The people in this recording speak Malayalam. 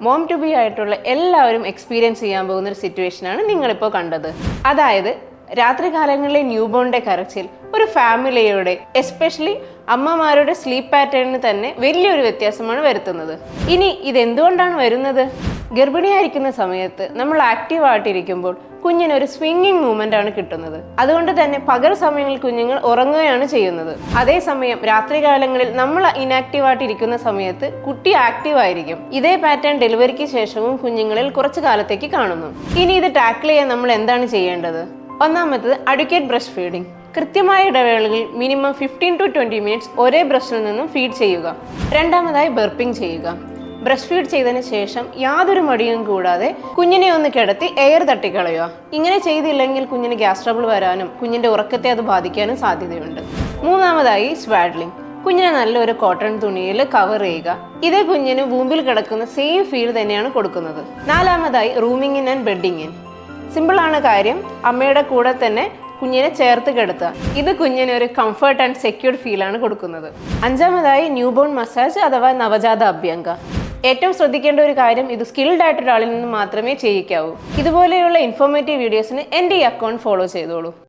മോം ടു ബി ആയിട്ടുള്ള എല്ലാവരും എക്സ്പീരിയൻസ് ചെയ്യാൻ പോകുന്ന ഒരു സിറ്റുവേഷനാണ് നിങ്ങളിപ്പോൾ കണ്ടത്. അതായത് രാത്രികാലങ്ങളിലെ ന്യൂബോണിന്റെ കരച്ചിൽ ഒരു ഫാമിലിയുടെ എസ്പെഷ്യലി അമ്മമാരുടെ സ്ലീപ്പ് പാറ്റേണിന് തന്നെ വലിയൊരു വ്യത്യാസമാണ് വരുത്തുന്നത്. ഇനി ഇതെന്തുകൊണ്ടാണ് വരുന്നത്? ഗർഭിണിയായിരിക്കുന്ന സമയത്ത് നമ്മൾ ആക്റ്റീവായിട്ടിരിക്കുമ്പോൾ കുഞ്ഞിനൊരു സ്വിങ്ങിങ് മൂവ്മെന്റ് ആണ് കിട്ടുന്നത്. അതുകൊണ്ട് തന്നെ പകൽ സമയങ്ങളിൽ കുഞ്ഞുങ്ങൾ ഉറങ്ങുകയാണ് ചെയ്യുന്നത്. അതേസമയം രാത്രികാലങ്ങളിൽ നമ്മൾ ഇനാക്റ്റീവായിട്ടിരിക്കുന്ന സമയത്ത് കുട്ടി ആക്റ്റീവ് ആയിരിക്കും. ഇതേ പാറ്റേൺ ഡെലിവറിക്ക് ശേഷവും കുഞ്ഞുങ്ങളിൽ കുറച്ചു കാലത്തേക്ക് കാണുന്നു. ഇനി ഇത് ടാക്കിൾ ചെയ്യാൻ നമ്മൾ എന്താണ് ചെയ്യേണ്ടത്? ഒന്നാമത്തത് അഡ്വക്കേറ്റ് ബ്രസ്റ്റ് ഫീഡിംഗ്. കൃത്യമായ ഇടവേളകളിൽ മിനിമം 15 to 20 മിനിറ്റ്സ് ഒരേ ബ്രസ്റ്റിൽ നിന്നും ഫീഡ് ചെയ്യുക. രണ്ടാമതായി ബർപ്പിംഗ് ചെയ്യുക. ബ്രസ്റ്റ് ഫീഡ് ചെയ്തതിന് ശേഷം യാതൊരു മടിയും കൂടാതെ കുഞ്ഞിനെ ഒന്ന് കിടത്തി എയർ തട്ടിക്കളയുക. ഇങ്ങനെ ചെയ്തില്ലെങ്കിൽ കുഞ്ഞിന് ഗ്യാസ് ട്രബിൾ വരാനും കുഞ്ഞിന്റെ ഉറക്കത്തെ അത് ബാധിക്കാനും സാധ്യതയുണ്ട്. മൂന്നാമതായി സ്വാഡ്ലിംഗ്. കുഞ്ഞിനെ നല്ലൊരു കോട്ടൺ തുണിയിൽ കവർ ചെയ്യുക. ഇതേ കുഞ്ഞിന് വൂമ്പിൽ കിടക്കുന്ന സെയിം ഫീൽ തന്നെയാണ് കൊടുക്കുന്നത്. നാലാമതായി റൂമിംഗ് ഇൻ ആൻഡ് ബെഡിങ് ഇൻ. സിമ്പിളാണ് കാര്യം. അമ്മയുടെ കൂടെ തന്നെ കുഞ്ഞിനെ ചേർത്ത് കിടത്തുക. ഇത് കുഞ്ഞിന് ഒരു കംഫർട്ട് ആൻഡ് സെക്യൂർഡ് ഫീലാണ് കൊടുക്കുന്നത്. അഞ്ചാമതായി ന്യൂബോൺ മസാജ് അഥവാ നവജാത അഭ്യംഗ. ഏറ്റവും ശ്രദ്ധിക്കേണ്ട ഒരു കാര്യം, ഇത് സ്കിൽഡ് ആയിട്ട് ഒരാളിൽ നിന്ന് മാത്രമേ ചെയ്യിക്കാവൂ. ഇതുപോലെയുള്ള ഇൻഫോർമേറ്റീവ് വീഡിയോസിന് എൻ്റെ ഈ അക്കൗണ്ട് ഫോളോ ചെയ്തോളൂ.